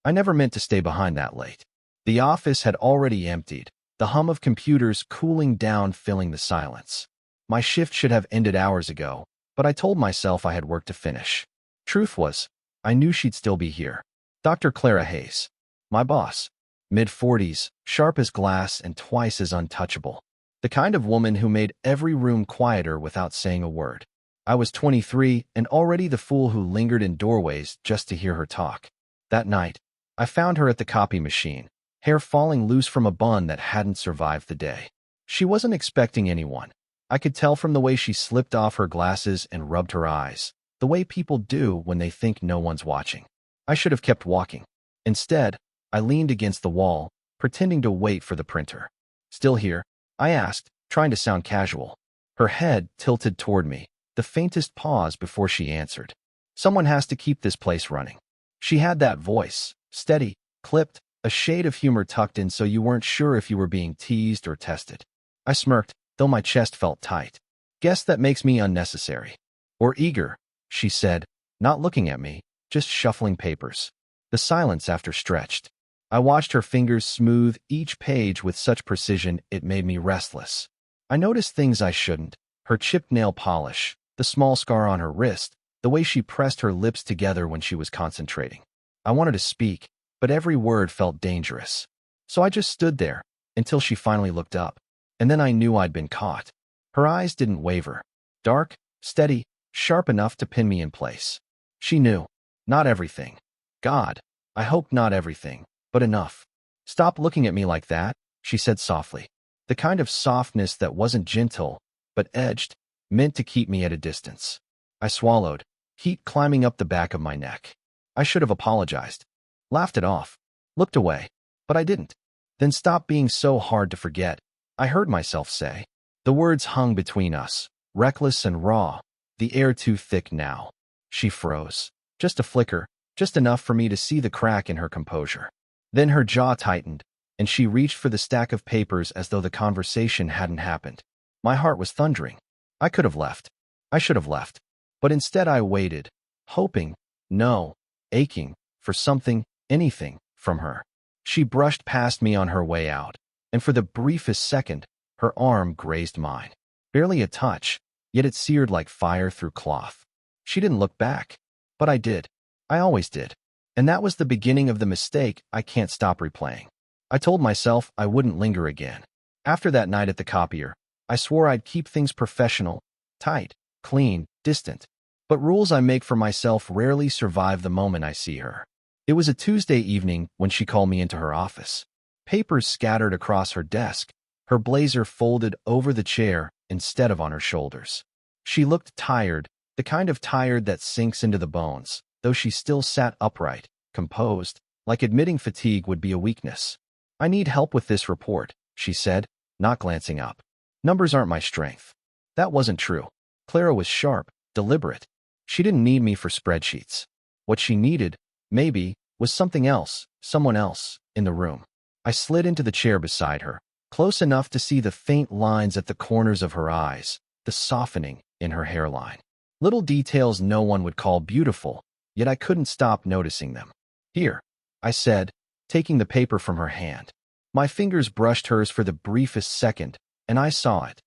I never meant to stay behind that late. The office had already emptied, the hum of computers cooling down filling the silence. My shift should have ended hours ago, but I told myself I had work to finish. Truth was, I knew she'd still be here. Dr. Clara Hayes. My boss. Mid-40s, sharp as glass and twice as untouchable. The kind of woman who made every room quieter without saying a word. I was 23 and already the fool who lingered in doorways just to hear her talk. That night, I found her at the copy machine, hair falling loose from a bun that hadn't survived the day. She wasn't expecting anyone. I could tell from the way she slipped off her glasses and rubbed her eyes, the way people do when they think no one's watching. I should have kept walking. Instead, I leaned against the wall, pretending to wait for the printer. Still here? I asked, trying to sound casual. Her head tilted toward me, the faintest pause before she answered. Someone has to keep this place running. She had that voice, steady, clipped, a shade of humor tucked in so you weren't sure if you were being teased or tested. I smirked, though my chest felt tight. Guess that makes me unnecessary. Or eager, she said, not looking at me, just shuffling papers. The silence after stretched. I watched her fingers smooth each page with such precision it made me restless. I noticed things I shouldn't, her chipped nail polish, the small scar on her wrist, the way she pressed her lips together when she was concentrating. I wanted to speak, but every word felt dangerous. So I just stood there, until she finally looked up. And then I knew I'd been caught. Her eyes didn't waver. Dark, steady, sharp enough to pin me in place. She knew. Not everything. God, I hoped not everything, but enough. Stop looking at me like that, she said softly. The kind of softness that wasn't gentle, but edged, meant to keep me at a distance. I swallowed, heat climbing up the back of my neck. I should have apologized. Laughed it off. Looked away. But I didn't. Then stop being so hard to forget, I heard myself say. The words hung between us, reckless and raw, the air too thick now. She froze. Just a flicker, just enough for me to see the crack in her composure. Then her jaw tightened, and she reached for the stack of papers as though the conversation hadn't happened. My heart was thundering. I could have left. I should have left. But instead I waited, hoping, no, aching, for something, anything, from her. She brushed past me on her way out, and for the briefest second, her arm grazed mine. Barely a touch, yet it seared like fire through cloth. She didn't look back. But I did. I always did. And that was the beginning of the mistake I can't stop replaying. I told myself I wouldn't linger again. After that night at the copier, I swore I'd keep things professional, tight, clean, distant. But rules I make for myself rarely survive the moment I see her. It was a Tuesday evening when she called me into her office. Papers scattered across her desk, her blazer folded over the chair instead of on her shoulders. She looked tired, the kind of tired that sinks into the bones, though she still sat upright, composed, like admitting fatigue would be a weakness. I need help with this report, she said, not glancing up. Numbers aren't my strength. That wasn't true. Clara was sharp, deliberate. She didn't need me for spreadsheets. What she needed, maybe, was something else, someone else, in the room. I slid into the chair beside her, close enough to see the faint lines at the corners of her eyes, the softening in her hairline. Little details no one would call beautiful, yet I couldn't stop noticing them. Here, I said, taking the paper from her hand. My fingers brushed hers for the briefest second, and I saw it.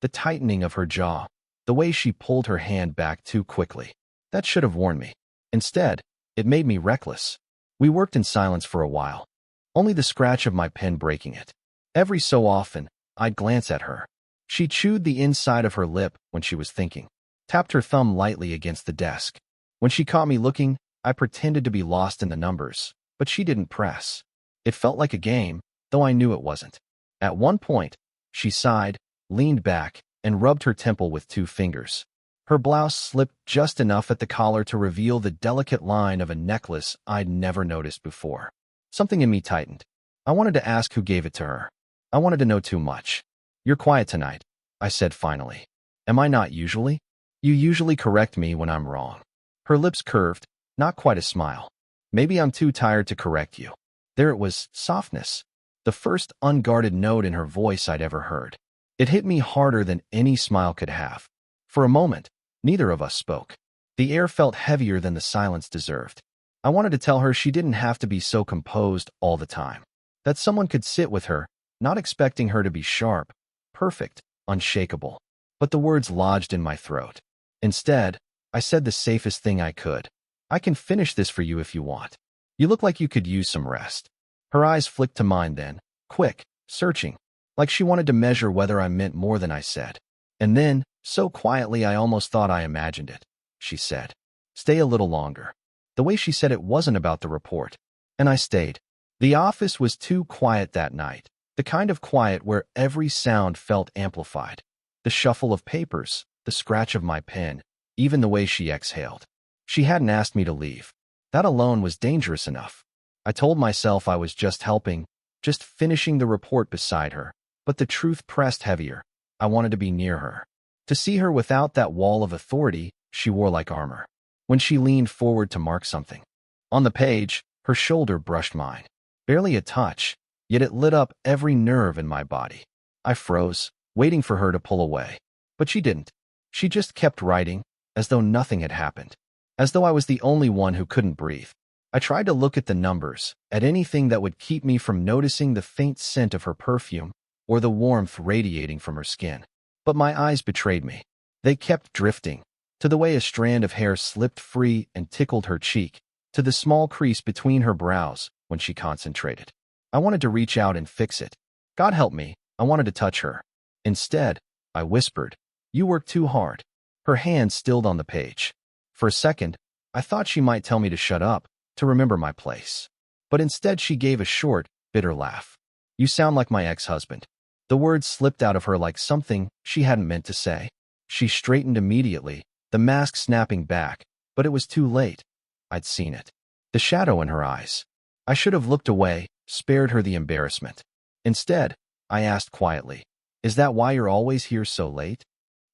The tightening of her jaw, the way she pulled her hand back too quickly. That should have warned me. Instead, it made me reckless. We worked in silence for a while, only the scratch of my pen breaking it. Every so often, I'd glance at her. She chewed the inside of her lip when she was thinking, tapped her thumb lightly against the desk. When she caught me looking, I pretended to be lost in the numbers, but she didn't press. It felt like a game, though I knew it wasn't. At one point, she sighed, leaned back, and rubbed her temple with two fingers. Her blouse slipped just enough at the collar to reveal the delicate line of a necklace I'd never noticed before. Something in me tightened. I wanted to ask who gave it to her. I wanted to know too much. You're quiet tonight, I said finally. Am I not usually? You usually correct me when I'm wrong. Her lips curved, not quite a smile. Maybe I'm too tired to correct you. There it was, softness. The first unguarded note in her voice I'd ever heard. It hit me harder than any smile could have. For a moment, neither of us spoke. The air felt heavier than the silence deserved. I wanted to tell her she didn't have to be so composed all the time. That someone could sit with her, not expecting her to be sharp, perfect, unshakable. But the words lodged in my throat. Instead, I said the safest thing I could. I can finish this for you if you want. You look like you could use some rest. Her eyes flicked to mine then, quick, searching, like she wanted to measure whether I meant more than I said. And then, so quietly I almost thought I imagined it, she said, "Stay a little longer." The way she said it wasn't about the report. And I stayed. The office was too quiet that night, the kind of quiet where every sound felt amplified. The shuffle of papers, the scratch of my pen, even the way she exhaled. She hadn't asked me to leave. That alone was dangerous enough. I told myself I was just helping, just finishing the report beside her, but the truth pressed heavier. I wanted to be near her. To see her without that wall of authority she wore like armor. When she leaned forward to mark something on the page, her shoulder brushed mine. Barely a touch, yet it lit up every nerve in my body. I froze, waiting for her to pull away. But she didn't. She just kept writing, as though nothing had happened. As though I was the only one who couldn't breathe. I tried to look at the numbers, at anything that would keep me from noticing the faint scent of her perfume or the warmth radiating from her skin. But my eyes betrayed me. They kept drifting, to the way a strand of hair slipped free and tickled her cheek, to the small crease between her brows when she concentrated. I wanted to reach out and fix it. God help me, I wanted to touch her. Instead, I whispered, "You work too hard." Her hand stilled on the page. For a second, I thought she might tell me to shut up, to remember my place. But instead she gave a short, bitter laugh. "You sound like my ex-husband." The words slipped out of her like something she hadn't meant to say. She straightened immediately, the mask snapping back, but it was too late. I'd seen it. The shadow in her eyes. I should have looked away, spared her the embarrassment. Instead, I asked quietly, "Is that why you're always here so late?"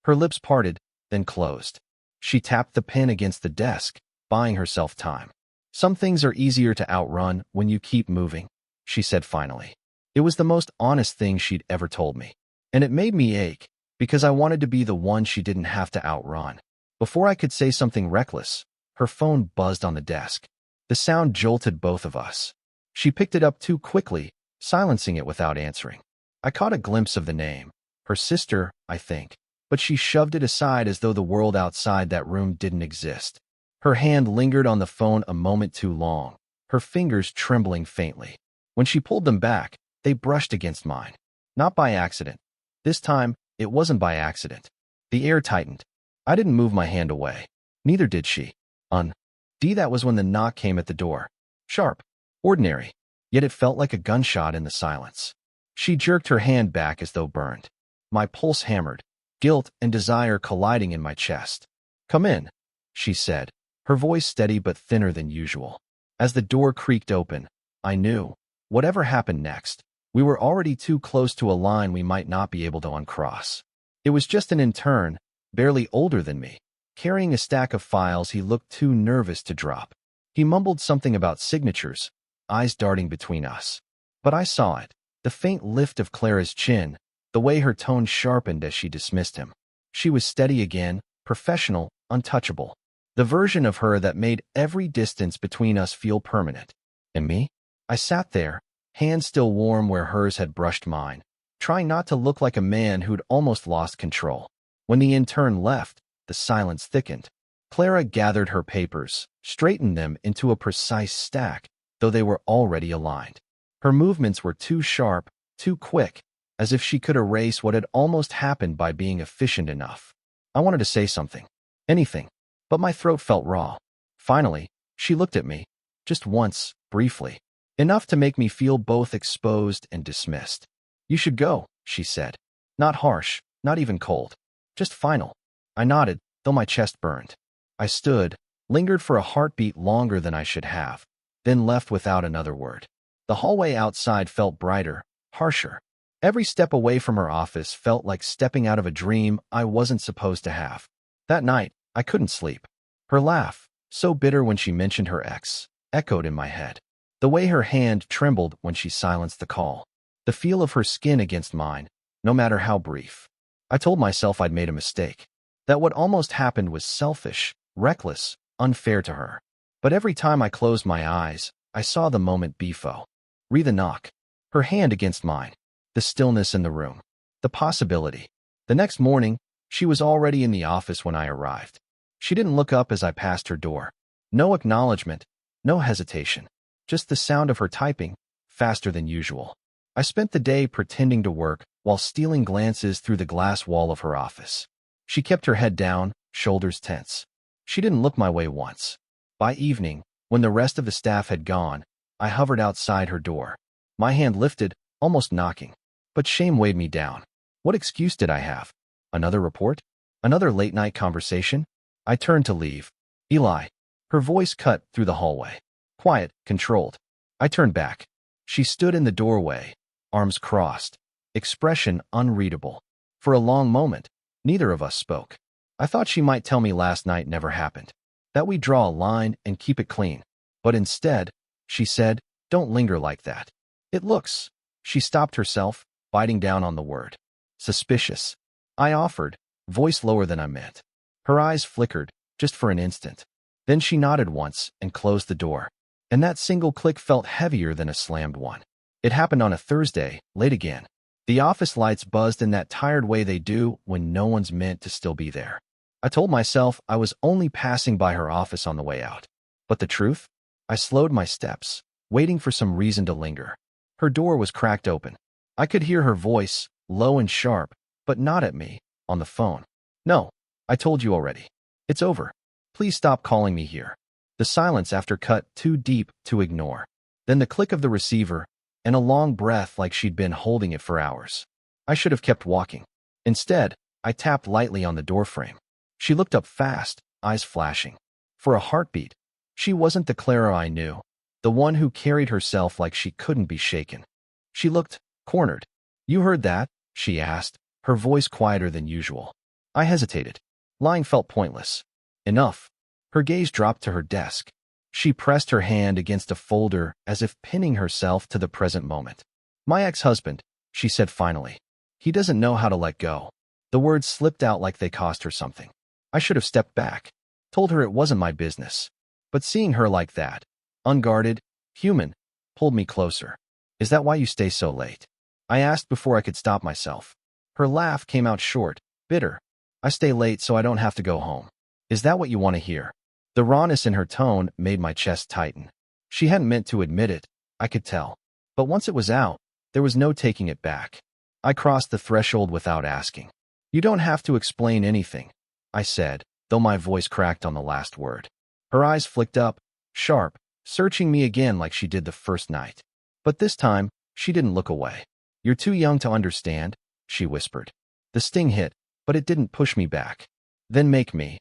Her lips parted, then closed. She tapped the pen against the desk, buying herself time. "Some things are easier to outrun when you keep moving," she said finally. It was the most honest thing she'd ever told me. And it made me ache, because I wanted to be the one she didn't have to outrun. Before I could say something reckless, her phone buzzed on the desk. The sound jolted both of us. She picked it up too quickly, silencing it without answering. I caught a glimpse of the name. Her sister, I think. But she shoved it aside as though the world outside that room didn't exist. Her hand lingered on the phone a moment too long, her fingers trembling faintly. When she pulled them back, they brushed against mine. Not by accident. This time, it wasn't by accident. The air tightened. I didn't move my hand away. Neither did she. That was when the knock came at the door. Sharp. Ordinary. Yet it felt like a gunshot in the silence. She jerked her hand back as though burned. My pulse hammered, guilt and desire colliding in my chest. "Come in," she said, her voice steady but thinner than usual. As the door creaked open, I knew, whatever happened next, we were already too close to a line we might not be able to uncross. It was just an intern, barely older than me, carrying a stack of files he looked too nervous to drop. He mumbled something about signatures, eyes darting between us. But I saw it, the faint lift of Clara's chin, the way her tone sharpened as she dismissed him. She was steady again, professional, untouchable. The version of her that made every distance between us feel permanent. And me? I sat there, hands still warm where hers had brushed mine, trying not to look like a man who'd almost lost control. When the intern left, the silence thickened. Clara gathered her papers, straightened them into a precise stack, though they were already aligned. Her movements were too sharp, too quick, as if she could erase what had almost happened by being efficient enough. I wanted to say something. Anything. But my throat felt raw. Finally, she looked at me. Just once, briefly. Enough to make me feel both exposed and dismissed. "You should go," she said. Not harsh, not even cold. Just final. I nodded, though my chest burned. I stood, lingered for a heartbeat longer than I should have, then left without another word. The hallway outside felt brighter, harsher. Every step away from her office felt like stepping out of a dream I wasn't supposed to have. That night, I couldn't sleep. Her laugh, so bitter when she mentioned her ex, echoed in my head. The way her hand trembled when she silenced the call. The feel of her skin against mine, no matter how brief. I told myself I'd made a mistake. That what almost happened was selfish, reckless, unfair to her. But every time I closed my eyes, I saw the moment before. The knock. Her hand against mine. The stillness in the room. The possibility. The next morning, she was already in the office when I arrived. She didn't look up as I passed her door. No acknowledgement, no hesitation. Just the sound of her typing, faster than usual. I spent the day pretending to work while stealing glances through the glass wall of her office. She kept her head down, shoulders tense. She didn't look my way once. By evening, when the rest of the staff had gone, I hovered outside her door. My hand lifted, almost knocking. But shame weighed me down. What excuse did I have? Another report? Another late-night conversation? I turned to leave. Eli. Her voice cut through the hallway. Quiet, controlled. I turned back. She stood in the doorway, arms crossed, expression unreadable. For a long moment, neither of us spoke. I thought she might tell me last night never happened, that we draw a line and keep it clean. But instead, she said, "Don't linger like that. It looks." She stopped herself, biting down on the word. Suspicious. I offered, voice lower than I meant. Her eyes flickered, just for an instant. Then she nodded once and closed the door. And that single click felt heavier than a slammed one. It happened on a Thursday, late again. The office lights buzzed in that tired way they do when no one's meant to still be there. I told myself I was only passing by her office on the way out. But the truth? I slowed my steps, waiting for some reason to linger. Her door was cracked open. I could hear her voice, low and sharp, but not at me, on the phone. "No, I told you already. It's over. Please stop calling me here." The silence after cut too deep to ignore. Then the click of the receiver, and a long breath like she'd been holding it for hours. I should have kept walking. Instead, I tapped lightly on the doorframe. She looked up fast, eyes flashing. For a heartbeat, she wasn't the Clara I knew, the one who carried herself like she couldn't be shaken. She looked cornered. "You heard that?" she asked, her voice quieter than usual. I hesitated. Lying felt pointless. Enough. Her gaze dropped to her desk. She pressed her hand against a folder as if pinning herself to the present moment. "My ex-husband," she said finally. "He doesn't know how to let go." The words slipped out like they cost her something. I should have stepped back, told her it wasn't my business. But seeing her like that, unguarded, human, pulled me closer. "Is that why you stay so late?" I asked before I could stop myself. Her laugh came out short, bitter. "I stay late so I don't have to go home." "Is that what you want to hear?" The rawness in her tone made my chest tighten. She hadn't meant to admit it, I could tell. But once it was out, there was no taking it back. I crossed the threshold without asking. "You don't have to explain anything," I said, though my voice cracked on the last word. Her eyes flicked up, sharp, searching me again like she did the first night. But this time, she didn't look away. "You're too young to understand," she whispered. The sting hit, but it didn't push me back. "Then make me,"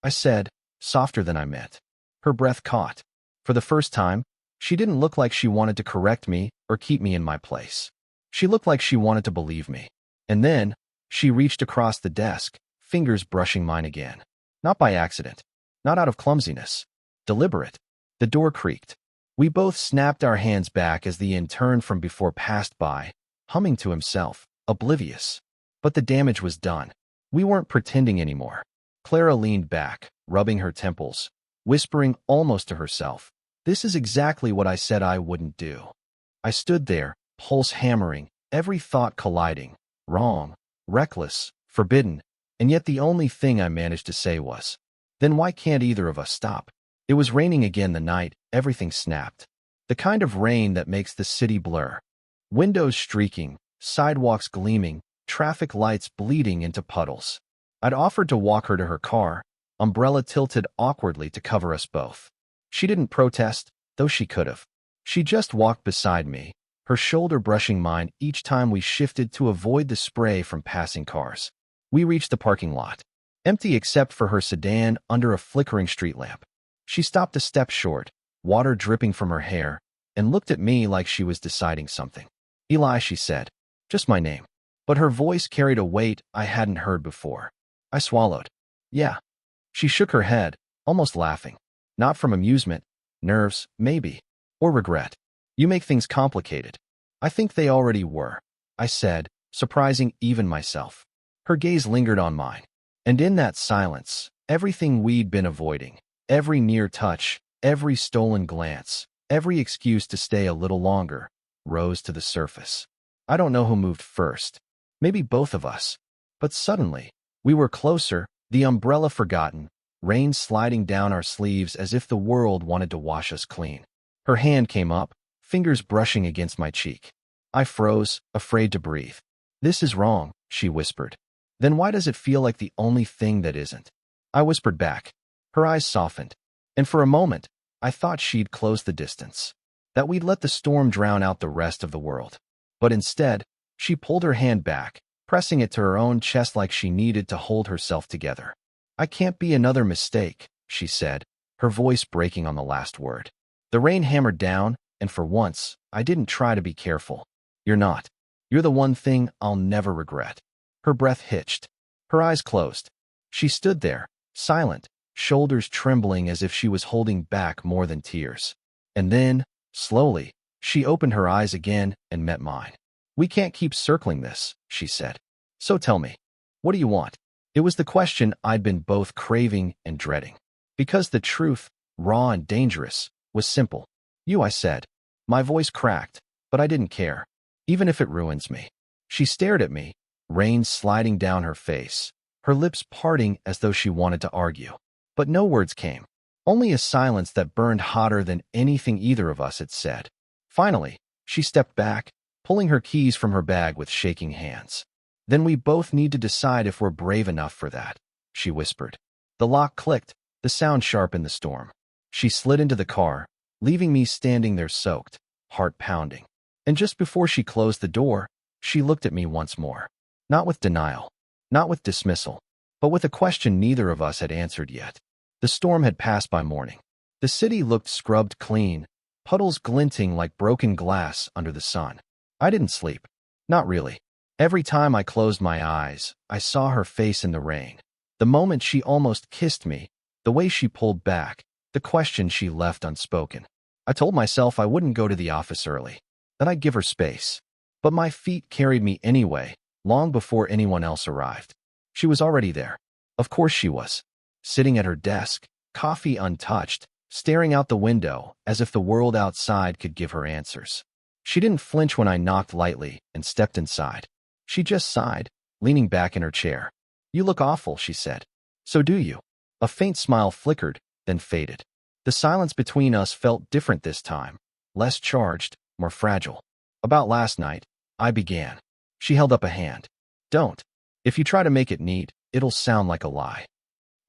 I said, softer than I meant. Her breath caught. For the first time, she didn't look like she wanted to correct me or keep me in my place. She looked like she wanted to believe me. And then, she reached across the desk, fingers brushing mine again. Not by accident. Not out of clumsiness. Deliberate. The door creaked. We both snapped our hands back as the intern from before passed by, humming to himself, oblivious. But the damage was done. We weren't pretending anymore. Clara leaned back, rubbing her temples, whispering almost to herself, "This is exactly what I said I wouldn't do." I stood there, pulse hammering, every thought colliding. Wrong, reckless, forbidden, and yet the only thing I managed to say was, "Then why can't either of us stop?" It was raining again the night everything snapped. The kind of rain that makes the city blur. Windows streaking, sidewalks gleaming, traffic lights bleeding into puddles. I'd offered to walk her to her car, umbrella tilted awkwardly to cover us both. She didn't protest, though she could have. She just walked beside me, her shoulder brushing mine each time we shifted to avoid the spray from passing cars. We reached the parking lot, empty except for her sedan under a flickering street lamp. She stopped a step short, water dripping from her hair, and looked at me like she was deciding something. "Eli," she said. Just my name. But her voice carried a weight I hadn't heard before. I swallowed. "Yeah." She shook her head, almost laughing. "Not from amusement. Nerves, maybe. Or regret. You make things complicated." "I think they already were," I said, surprising even myself. Her gaze lingered on mine. And in that silence, everything we'd been avoiding, every near touch, Every stolen glance, every excuse to stay a little longer, rose to the surface. I don't know who moved first. Maybe both of us. But suddenly, we were closer, the umbrella forgotten, rain sliding down our sleeves as if the world wanted to wash us clean. Her hand came up, fingers brushing against my cheek. I froze, afraid to breathe. "This is wrong," she whispered. "Then why does it feel like the only thing that isn't?" I whispered back. Her eyes softened. And for a moment, I thought she'd close the distance, that we'd let the storm drown out the rest of the world. But instead, she pulled her hand back, pressing it to her own chest like she needed to hold herself together. "I can't be another mistake," she said, her voice breaking on the last word. The rain hammered down, and for once, I didn't try to be careful. "You're not. You're the one thing I'll never regret." Her breath hitched. Her eyes closed. She stood there, silent, shoulders trembling as if she was holding back more than tears. And then, slowly, she opened her eyes again and met mine. "We can't keep circling this," she said. "So tell me, what do you want?" It was the question I'd been both craving and dreading. Because the truth, raw and dangerous, was simple. "You," I said. My voice cracked, but I didn't care. "Even if it ruins me." She stared at me, rain sliding down her face, her lips parting as though she wanted to argue. But no words came, only a silence that burned hotter than anything either of us had said. Finally, she stepped back, pulling her keys from her bag with shaking hands. "Then we both need to decide if we're brave enough for that," she whispered. The lock clicked, the sound sharp in the storm. She slid into the car, leaving me standing there soaked, heart pounding. And just before she closed the door, she looked at me once more. Not with denial, not with dismissal, but with a question neither of us had answered yet. The storm had passed by morning. The city looked scrubbed clean, puddles glinting like broken glass under the sun. I didn't sleep. Not really. Every time I closed my eyes, I saw her face in the rain. The moment she almost kissed me, the way she pulled back, the question she left unspoken. I told myself I wouldn't go to the office early, that I'd give her space. But my feet carried me anyway, long before anyone else arrived. She was already there. Of course she was. Sitting at her desk, coffee untouched, staring out the window as if the world outside could give her answers. She didn't flinch when I knocked lightly and stepped inside. She just sighed, leaning back in her chair. "You look awful," she said. "So do you." A faint smile flickered, then faded. The silence between us felt different this time, less charged, more fragile. "About last night," I began. She held up a hand. "Don't. If you try to make it neat, it'll sound like a lie."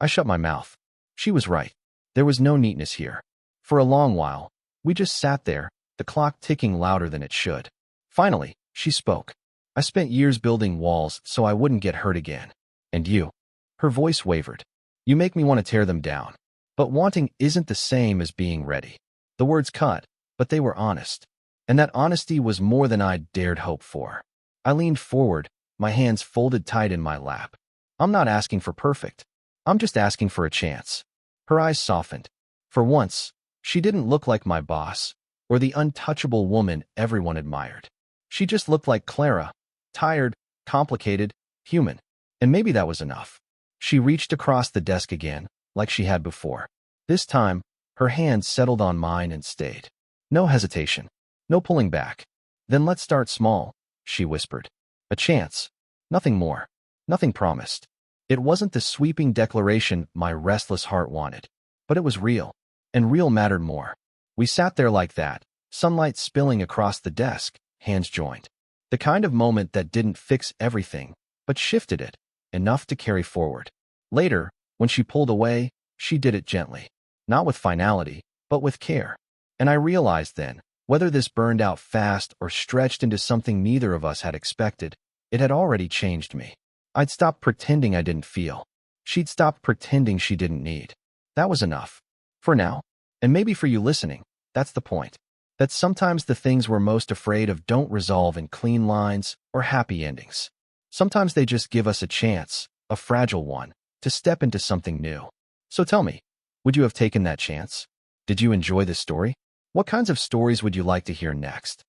I shut my mouth. She was right. There was no neatness here. For a long while, we just sat there, the clock ticking louder than it should. Finally, she spoke. "I spent years building walls so I wouldn't get hurt again. And you." Her voice wavered. "You make me want to tear them down. But wanting isn't the same as being ready." The words cut, but they were honest. And that honesty was more than I'd dared hope for. I leaned forward, my hands folded tight in my lap. "I'm not asking for perfect. I'm just asking for a chance." Her eyes softened. For once, she didn't look like my boss, or the untouchable woman everyone admired. She just looked like Clara, tired, complicated, human. And maybe that was enough. She reached across the desk again, like she had before. This time, her hand settled on mine and stayed. No hesitation. No pulling back. "Then let's start small," she whispered. "A chance. Nothing more. Nothing promised." It wasn't the sweeping declaration my restless heart wanted, but it was real, and real mattered more. We sat there like that, sunlight spilling across the desk, hands joined. The kind of moment that didn't fix everything, but shifted it, enough to carry forward. Later, when she pulled away, she did it gently, not with finality, but with care. And I realized then, whether this burned out fast or stretched into something neither of us had expected, it had already changed me. I'd stopped pretending I didn't feel. She'd stopped pretending she didn't need. That was enough. For now. And maybe for you listening, that's the point. That sometimes the things we're most afraid of don't resolve in clean lines or happy endings. Sometimes they just give us a chance, a fragile one, to step into something new. So tell me, would you have taken that chance? Did you enjoy this story? What kinds of stories would you like to hear next?